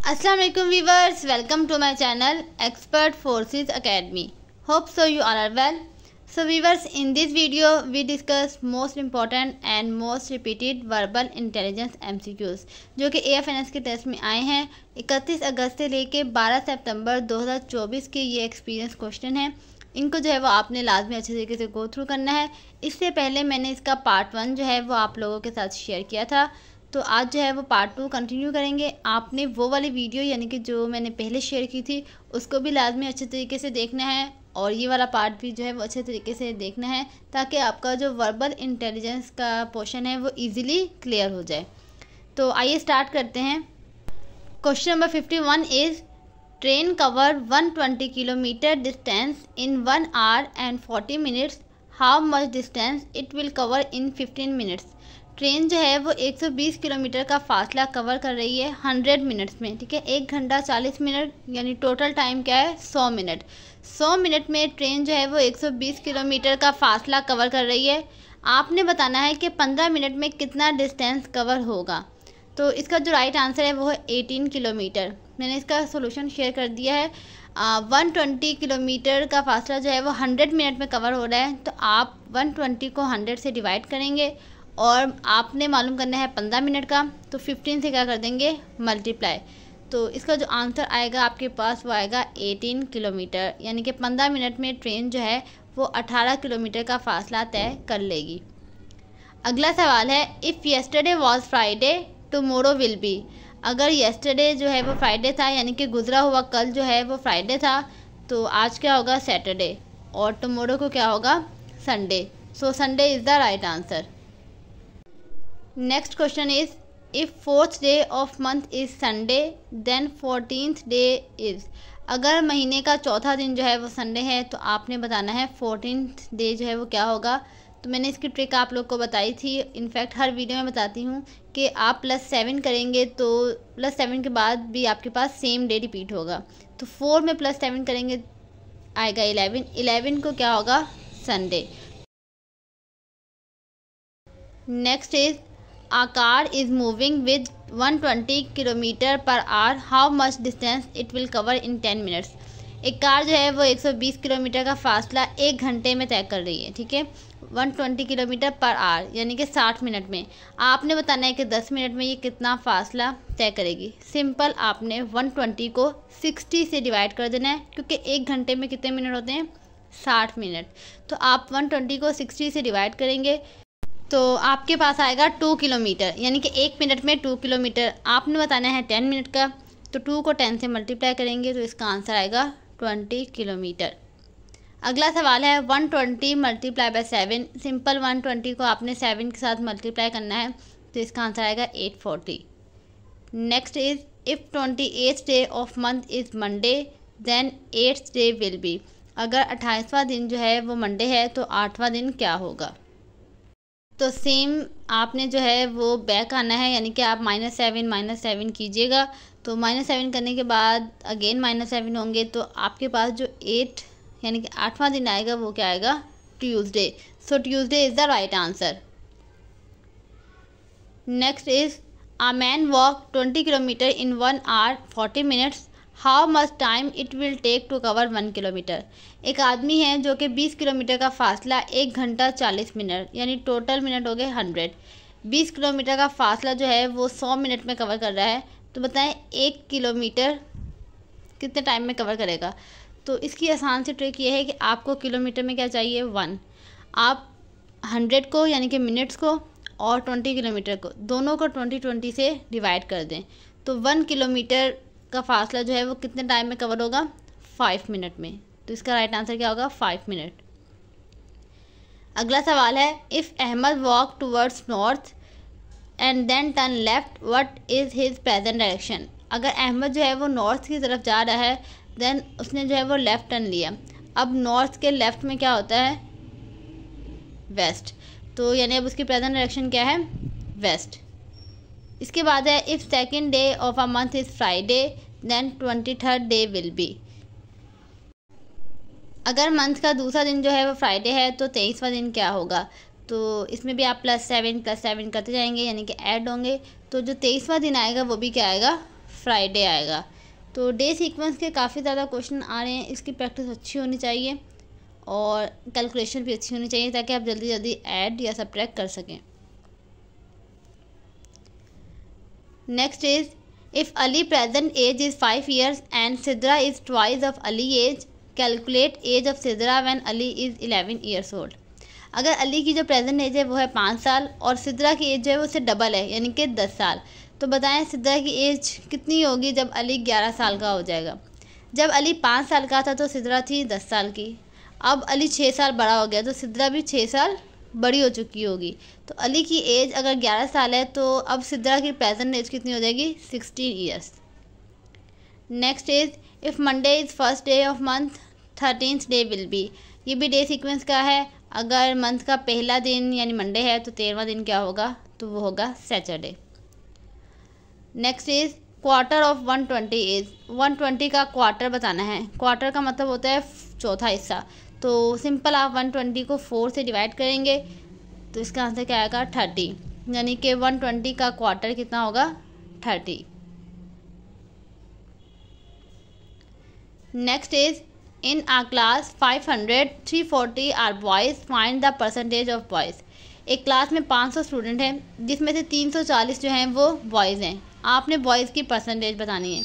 Assalamu alaikum viewers, welcome to my channel Expert Forces Academy. Hope so you all are well. So viewers, in this video we discuss most important and most repeated verbal intelligence MCQs जो कि AFNS के test में आए हैं 31 अगस्त से लेके 12 सितंबर 2024 के ये एक्सपीरियंस क्वेश्चन हैं। इनको जो है वो आपने लाजमी अच्छे तरीके से गो थ्रू करना है। इससे पहले मैंने इसका पार्ट 1 जो है वो आप लोगों के साथ शेयर किया था, तो आज जो है वो पार्ट 2 कंटिन्यू करेंगे। आपने वो वाली वीडियो यानी कि जो मैंने पहले शेयर की थी उसको भी लाजमी अच्छे तरीके से देखना है और ये वाला पार्ट भी जो है वो अच्छे तरीके से देखना है ताकि आपका जो वर्बल इंटेलिजेंस का पोर्शन है वो इजीली क्लियर हो जाए। तो आइए स्टार्ट करते हैं। Question number 51 is train cover 120 kilometre distance in 1 our and 40 minutes, how much distance it will cover in 15 minutes. Train जो है वो 120 किलोमीटर का फासला कवर कर रही है 100 मिनट्स में, ठीक है। 1 घंटा 40 मिनट यानी टोटल टाइम क्या है 100 मिनट। 100 मिनट में ट्रेन जो है वो 120 किलोमीटर का फासला कवर कर रही है। आपने बताना है कि 15 मिनट में कितना डिस्टेंस कवर होगा। तो इसका जो राइट आंसर है वो है 18 किलोमीटर। मैंने इसका सोल्यूशन शेयर कर दिया है। 120 किलोमीटर का फासला जो है वो 100 मिनट में कवर हो रहा है, तो आप 120 को 100 से डिवाइड करेंगे और आपने मालूम करना है 15 मिनट का, तो 15 से क्या कर देंगे मल्टीप्लाई। तो इसका जो आंसर आएगा आपके पास वो आएगा 18 किलोमीटर, यानी कि 15 मिनट में ट्रेन जो है वो 18 किलोमीटर का फासला तय कर लेगी। अगला सवाल है if yesterday was Friday tomorrow will be. अगर येस्टरडे जो है वो फ्राइडे था यानी कि गुजरा हुआ कल जो है वो फ्राइडे था, तो आज क्या होगा सैटरडे और टुमारो को क्या होगा Sunday. So Sunday is the right answer. Next question is if 4th day of month is Sunday then 14th day is. अगर महीने का चौथा दिन जो है वो संडे है तो आपने बताना है 14th डे जो है वो क्या होगा। तो मैंने इसकी ट्रिक आप लोग को बताई थी, इनफैक्ट हर वीडियो में बताती हूँ कि आप +7 करेंगे तो +7 के बाद भी आपके पास सेम डे रिपीट होगा। तो 4 में +7 करेंगे आएगा 11, 11 को क्या होगा Sunday. Next is A car is moving with 120 kilometre per hour, how much distance it will cover in 10 minutes. एक कार जो है वो 120 किलोमीटर का फासला 1 घंटे में तय कर रही है, ठीक है। 120 किलोमीटर पर आवर यानी कि 60 मिनट में। आपने बताना है कि 10 मिनट में ये कितना फासला तय करेगी। सिंपल, आपने 120 को 60 से डिवाइड कर देना है क्योंकि 1 घंटे में कितने मिनट होते हैं 60 मिनट। तो आप 120 को 60 से डिवाइड करेंगे तो आपके पास आएगा 2 किलोमीटर, यानी कि 1 मिनट में 2 किलोमीटर। आपने बताना है 10 मिनट का, तो 2 को 10 से मल्टीप्लाई करेंगे तो इसका आंसर आएगा 20 किलोमीटर। अगला सवाल है 120 मल्टीप्लाई बाय 7। सिंपल 120 को आपने 7 के साथ मल्टीप्लाई करना है तो इसका आंसर आएगा 840। Next is if 28th day of month is Monday then 8th day will be. अगर 28वां दिन जो है वो मंडे है तो 8वां दिन क्या होगा। तो सेम आपने जो है वो बैक आना है, यानी कि आप -7 कीजिएगा। तो -7 करने के बाद अगेन -7 होंगे तो आपके पास जो 8 यानी कि 8वां दिन आएगा वो क्या आएगा Tuesday. So Tuesday is the right answer. Next is a man walk 20 kilometre in 1 hour 40 minutes, how much time it will take to cover 1 kilometre. एक आदमी है जो कि 20 किलोमीटर का फासला 1 घंटा 40 मिनट यानी टोटल मिनट हो गए 100। 20 किलोमीटर का फासला जो है वो 100 मिनट में कवर कर रहा है, तो बताएं 1 किलोमीटर कितने टाइम में कवर करेगा। तो इसकी आसान सी ट्रिक ये है कि आपको किलोमीटर में क्या चाहिए 1। आप 100 को यानी कि मिनट्स को और 20 किलोमीटर को दोनों को 20 से डिवाइड कर दें, तो 1 किलोमीटर का फासला जो है वो कितने टाइम में कवर होगा 5 मिनट में। तो इसका राइट आंसर क्या होगा 5 मिनट। अगला सवाल है if Ahmed walk towards north and then turn left, what is his present direction. अगर अहमद जो है वो नॉर्थ की तरफ जा रहा है देन उसने जो है वो लेफ़्ट टर्न लिया। अब नॉर्थ के लेफ़्ट में क्या होता है वेस्ट, तो यानी अब उसकी प्रेजेंट डायरेक्शन क्या है वेस्ट। इसके बाद है if 2nd day of a month is Friday then 23rd day will be. अगर मंथ का दूसरा दिन जो है वो फ्राइडे है तो 23वां दिन क्या होगा। तो इसमें भी आप +7 करते जाएंगे यानी कि ऐड होंगे, तो जो 23वां दिन आएगा वो भी क्या आएगा फ्राइडे आएगा। तो डे सीक्वेंस के काफ़ी ज़्यादा क्वेश्चन आ रहे हैं, इसकी प्रैक्टिस अच्छी होनी चाहिए और कैलकुलेशन भी अच्छी होनी चाहिए ताकि आप जल्दी जल्दी ऐड या सब्ट्रैक्ट कर सकें। Next is if Ali present age is 5 years and Sidra is twice of Ali age, calculate age of Sidra when Ali is 11 years old। अगर अली की जो प्रेजेंट एज है वो है 5 साल और सिद्रा की एज जो है वो उससे डबल है यानी कि 10 साल, तो बताएं सिद्रा की एज कितनी होगी जब अली 11 साल का हो जाएगा। जब अली 5 साल का था तो सिद्रा थी 10 साल की। अब अली 6 साल बड़ा हो गया तो सिद्रा भी 6 साल बड़ी हो चुकी होगी। तो अली की एज अगर 11 साल है तो अब सिद्रा की प्रेजेंट एज कितनी हो जाएगी, 16 years। Next is if Monday is first day of month 13th day will B. ये भी डे सीक्वेंस का है। अगर मंथ का पहला दिन यानी मंडे है तो 13वां दिन क्या होगा, तो वो होगा Saturday. Next is quarter of 120 is, 120 का क्वार्टर बताना है। क्वार्टर का मतलब होता है चौथा हिस्सा। तो सिंपल आप 120 को 4 से डिवाइड करेंगे तो इसका आंसर क्या आएगा, 30, यानी कि 120 का क्वार्टर कितना होगा, 30। Next is in a class 500 340 are boys, find the percentage of boys. एक क्लास में 500 स्टूडेंट हैं जिसमें से 340 जो हैं वो बॉयज़ हैं। आपने बॉयज़ की परसेंटेज बतानी है।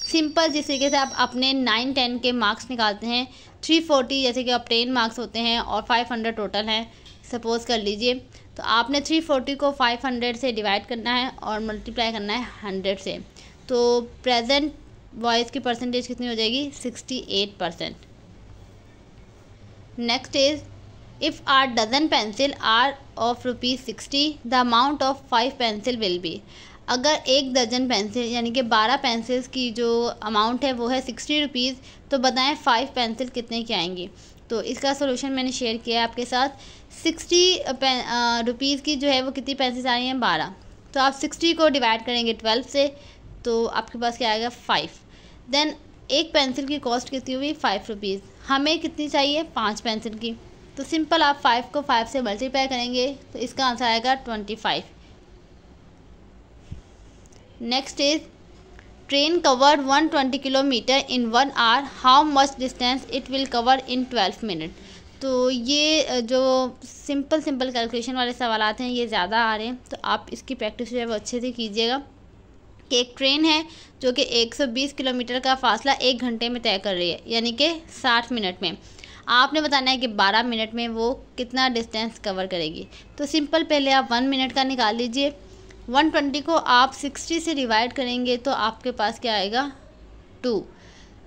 सिंपल जिस तरीके से आप अपने 9-10 के मार्क्स निकालते हैं, 340 जैसे कि अब 10 मार्क्स होते हैं और 500 टोटल हैं सपोज़ कर लीजिए, तो आपने 340 को 500 से डिवाइड करना है और मल्टीप्लाई करना है 100 से। तो प्रेजेंट बॉयज़ की परसेंटेज कितनी हो जाएगी, 68%। Next is if are dozen pencil are of ₹60, the amount of 5 pencil will be. अगर एक दर्जन पेंसिल यानी कि 12 पेंसिल्स की जो अमाउंट है वो है 60 रुपीज़, तो बताएं 5 पेंसिल कितने की आएंगी। तो इसका सोल्यूशन मैंने शेयर किया है आपके साथ। 60 रुपीज़ की जो है वो कितनी पेंसिल्स आ रही हैं, 12। तो आप 60 को डिवाइड करेंगे 12 से तो आपके पास क्या आएगा, 5। देन एक पेंसिल की कॉस्ट कितनी हुई, 5 रुपीज़। हमें कितनी चाहिए, 5 पेंसिल की। तो सिंपल आप 5 को 5 से मल्टीप्लाई करेंगे तो इसका आंसर आएगा 25। Next is train covered 120 kilometre in 1 hour, how much distance it will cover in 12 minute. तो ये जो सिंपल कैलकुलेशन वाले सवालात हैं ये ज़्यादा आ रहे हैं, तो आप इसकी प्रैक्टिस जो है वो अच्छे से कीजिएगा। कि एक ट्रेन है जो कि 120 किलोमीटर का फासला 1 घंटे में तय कर रही है यानी कि 60 मिनट में। आपने बताना है कि 12 मिनट में वो कितना डिस्टेंस कवर करेगी। तो सिंपल पहले आप 1 मिनट का निकाल लीजिए। 120 को आप 60 से डिवाइड करेंगे तो आपके पास क्या आएगा, 2,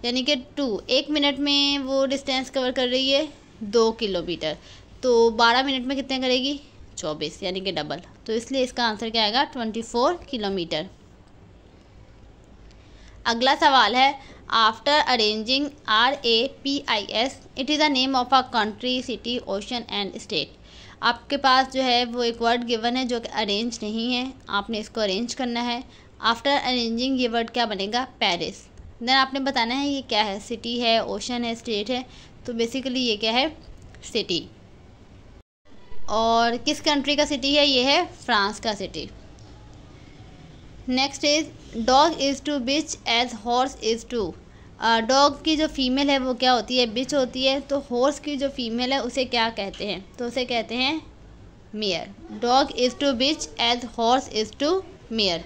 यानी कि 2 1 मिनट में वो डिस्टेंस कवर कर रही है 2 किलोमीटर। तो 12 मिनट में कितने करेगी, 24, यानी कि डबल। तो इसलिए इसका आंसर क्या आएगा, 24 किलोमीटर। अगला सवाल है after arranging RAPIS it is a name of a country, city, ocean and state. आपके पास जो है वो एक वर्ड गिवन है जो कि अरेंज नहीं है, आपने इसको अरेंज करना है। आफ्टर अरेंजिंग ये वर्ड क्या बनेगा, पेरिस। देन आपने बताना है ये क्या है, सिटी है, ओशन है, स्टेट है। तो बेसिकली ये क्या है, सिटी। और किस कंट्री का सिटी है, ये है फ्रांस का city. Next is dog is to bitch as horse is to. Dog की जो फीमेल है वो क्या होती है, बिच होती है। तो हॉर्स की जो फीमेल है उसे क्या कहते हैं, तो उसे कहते हैं mare. Dog is to bitch as horse is to mare.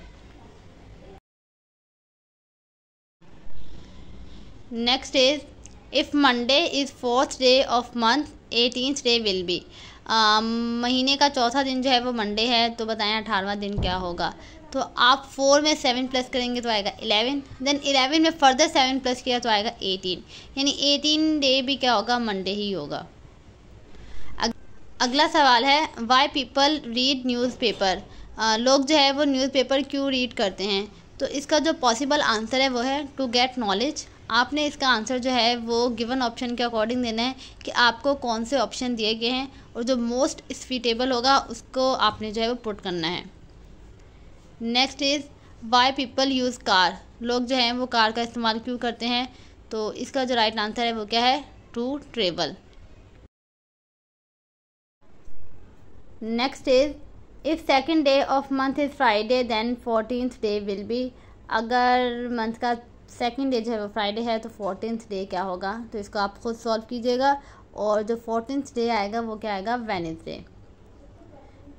Next is if Monday is 4th day of month 18th day will be. महीने का चौथा दिन जो है वो मंडे है, तो बताएं 18वां दिन क्या होगा। तो आप 4 में 7 प्लस करेंगे तो आएगा 11। देन 11 में फर्दर 7 प्लस किया तो आएगा 18, यानी 18 डे भी क्या होगा, मंडे ही होगा। अगला सवाल है वाई पीपल रीड न्यूज़पेपर। लोग जो है वो न्यूज़पेपर क्यों रीड करते हैं। तो इसका जो पॉसिबल आंसर है वो है टू गेट नॉलेज। आपने इसका आंसर जो है वो गिवन ऑप्शन के अकॉर्डिंग देना है कि आपको कौन से ऑप्शन दिए गए हैं और जो मोस्ट स्वीटेबल होगा उसको आपने जो है वो पुट करना है। Next is why people use car. लोग जो हैं वो कार का इस्तेमाल क्यों करते हैं। तो इसका जो राइट आंसर है वो क्या है, to travel. Next is if second day of month is Friday then 14th day will be. अगर मंथ का सेकंड डे जो है वो फ्राइडे है तो 14th डे क्या होगा, तो इसको आप खुद सॉल्व कीजिएगा। और जो 14th डे आएगा वो क्या आएगा, Wednesday.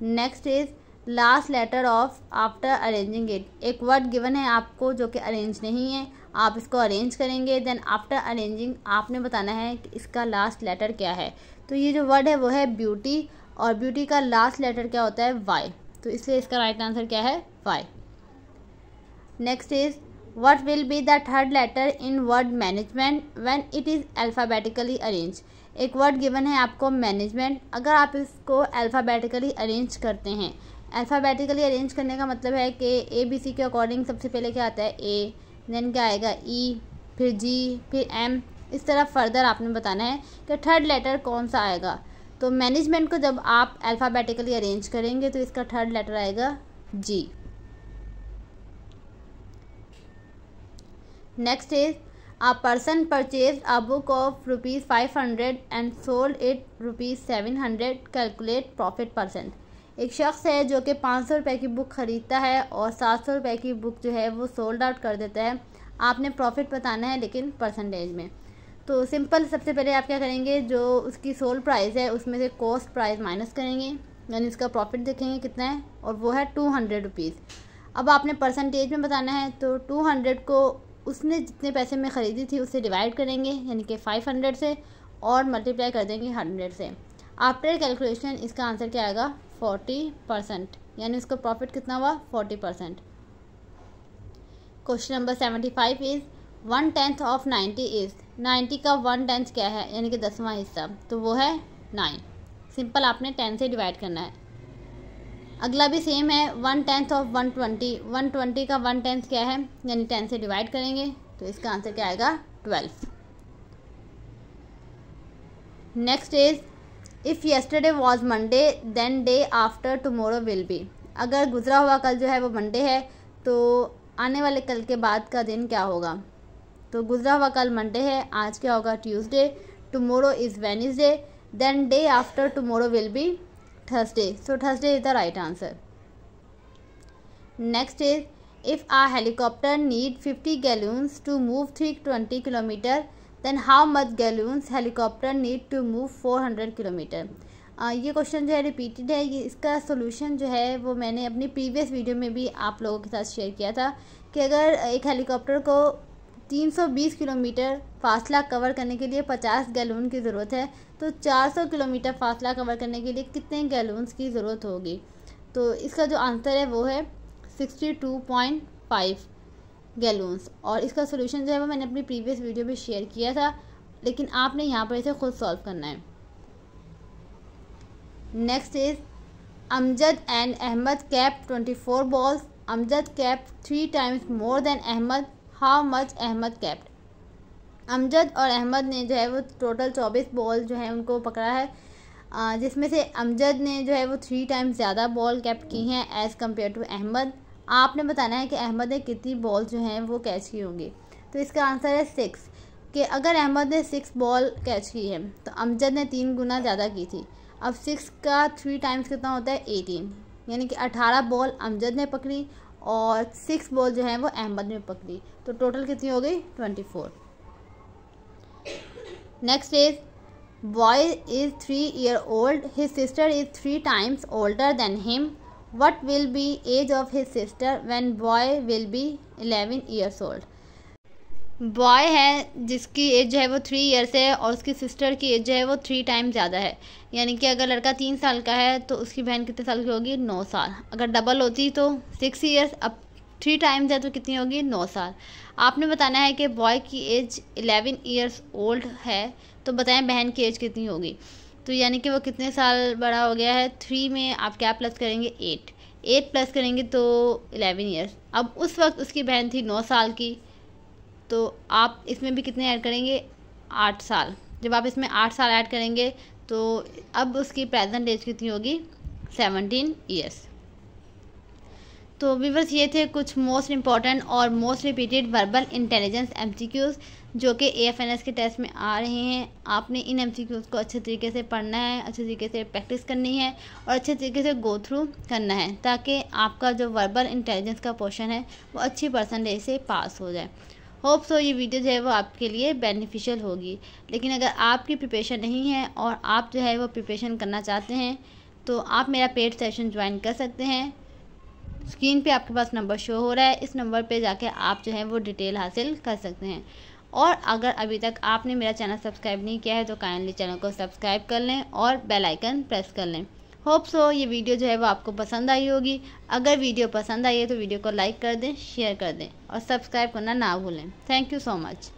Next is last letter of after arranging it. एक वर्ड गिवन है आपको जो कि अरेंज नहीं है, आप इसको अरेंज करेंगे। देन आफ्टर अरेंजिंग आपने बताना है कि इसका लास्ट लेटर क्या है। तो ये जो वर्ड है वो है ब्यूटी, और ब्यूटी का लास्ट लेटर क्या होता है, वाई। तो इसलिए इसका राइट आंसर क्या है, Y. Next is what will be the third letter in word management when it is alphabetically arrange. एक वर्ड गिवन है आपको मैनेजमेंट, अगर आप इसको अल्फ़ाबेटिकली अरेंज करते हैं, अल्फ़ाबेटिकली अरेंज करने का मतलब है कि ABC के अकॉर्डिंग सबसे पहले क्या आता है, A, देन क्या आएगा E, फिर G, फिर M, इस तरह फर्दर आपने बताना है कि थर्ड लेटर कौन सा आएगा। तो मैनेजमेंट को जब आप अल्फ़ाबेटिकली अरेंज करेंगे तो इसका थर्ड लेटर आएगा G। Next is a person purchased a book of ₹500 and sold it ₹700, calculate profit %। एक शख्स है जो कि 500 रुपये की बुक ख़रीदता है और 700 रुपये की बुक जो है वो सोल्ड आउट कर देता है। आपने प्रॉफिट बताना है लेकिन परसेंटेज में। तो सिंपल, सबसे पहले आप क्या करेंगे, जो उसकी सोल्ड प्राइस है उसमें से कॉस्ट प्राइस माइनस करेंगे, यानी इसका प्रॉफिट देखेंगे कितना है, और वो है 200 रुपीज़। अब आपने परसेंटेज में बताना है, तो 200 को उसने जितने पैसे में ख़रीदी थी उससे डिवाइड करेंगे, यानी कि 500 से, और मल्टीप्लाई कर देंगे 100 से। आफ्टर कैलकुलेशन इसका आंसर क्या आएगा, 40%, यानी उसका प्रॉफिट कितना हुआ, 40%। Question number 75 is 1/10 of 90 is. 90 का 1/10 क्या है, यानी कि 10वां हिस्सा, तो वो है 9। सिंपल, आपने 10 से डिवाइड करना है। अगला भी सेम है, 1/10 ऑफ 120। 120 का 1/10 क्या है, यानी 10 से डिवाइड करेंगे, तो इसका आंसर क्या आएगा, 12। Next is if yesterday was Monday then day after tomorrow will be. अगर गुजरा हुआ कल जो है वो मंडे है तो आने वाले कल के बाद का दिन क्या होगा। तो गुजरा हुआ कल मंडे है, आज क्या होगा, Tuesday. Tomorrow is Wednesday, then day after tomorrow will be Thursday. So Thursday is the right answer. Next is if a helicopter need 50 gallons to move 320 kilometer, then how much gallons helicopter need to move 400 kilometer। ये question जो है repeated है। ये इसका solution जो है वो मैंने अपनी प्रीवियस वीडियो में भी आप लोगों के साथ शेयर किया था कि अगर एक हेलीकॉप्टर को 320 किलोमीटर फासला कवर करने के लिए 50 गैलन की ज़रूरत है, तो 400 किलोमीटर फासला कवर करने के लिए कितने गैलन्स की ज़रूरत होगी। तो इसका जो आंसर है वो है 62.5 गैलन्स। और इसका सोल्यूशन जो है वो मैंने अपनी प्रीवियस वीडियो में शेयर किया था, लेकिन आपने यहाँ पर इसे खुद सॉल्व करना है। Next is Amjad and Ahmed cap 24 balls. Amjad cap 3 times more than Ahmed, how much Ahmed capped. Amjad और अहमद ने जो है वो टोटल 24 बॉल जो है उनको पकड़ा है, जिसमें से अमजद ने जो है वो 3 times ज़्यादा बॉल कैप्ट की हैं एज़ कम्पेयर टू अहमद। आपने बताना है कि अहमद ने कितनी बॉल जो हैं वो कैच की होंगी। तो इसका आंसर है 6, कि अगर अहमद ने 6 बॉल कैच की है तो अमजद ने 3 गुना ज़्यादा की थी। अब 6 का 3 times कितना होता है, 18, यानी कि 18 बॉल अमजद ने पकड़ी और 6 बॉल जो है वो अहमद ने पकड़ी, तो टोटल कितनी हो गई, 24। Next is boy is 3 year old, his sister is 3 times older than him, what will be age of his sister when boy will be 11 years old। Boy है जिसकी एज जो है वो 3 years है और उसकी सिस्टर की एज जो है वो 3 times ज़्यादा है, यानी कि अगर लड़का 3 साल का है तो उसकी बहन कितने साल की होगी, 9 साल। अगर डबल होती तो 6 years, अब 3 times है तो कितनी होगी, 9 साल। आपने बताना है कि बॉय की एज 11 years old है, तो बताएं बहन की एज कितनी होगी। तो यानी कि वो कितने साल बड़ा हो गया है, 3 में आप क्या प्लस करेंगे, 8 प्लस करेंगे तो 11 years। अब उस वक्त उसकी बहन थी 9 साल की, तो आप इसमें भी कितने ऐड करेंगे, 8 साल। जब आप इसमें 8 साल ऐड करेंगे तो अब उसकी प्रेजेंट एज कितनी होगी, 17 years। तो व्यूअर्स ये थे कुछ मोस्ट इम्पॉर्टेंट और most repeated verbal intelligence MCQs जो कि AFNS के टेस्ट में आ रहे हैं। आपने इन एमसीक्यूज़ को अच्छे तरीके से पढ़ना है, अच्छे तरीके से प्रैक्टिस करनी है और अच्छे तरीके से गो थ्रू करना है ताकि आपका जो वर्बल इंटेलिजेंस का पोर्शन है वो अच्छी परसेंटेज से पास हो जाए। होप सो ये वीडियो जो है वो आपके लिए बेनिफिशियल होगी। लेकिन अगर आपकी प्रिपरेशन नहीं है और आप जो है वो प्रिपरेशन करना चाहते हैं तो आप मेरा पेड सेशन ज्वाइन कर सकते हैं। स्क्रीन पे आपके पास नंबर शो हो रहा है, इस नंबर पे जाके आप जो है वो डिटेल हासिल कर सकते हैं। और अगर अभी तक आपने मेरा चैनल सब्सक्राइब नहीं किया है तो काइंडली चैनल को सब्सक्राइब कर लें और बेल आइकन प्रेस कर लें। होप सो ये वीडियो जो है वो आपको पसंद आई होगी। अगर वीडियो पसंद आई है तो वीडियो को लाइक कर दें, शेयर कर दें और सब्सक्राइब करना ना भूलें। Thank you so much.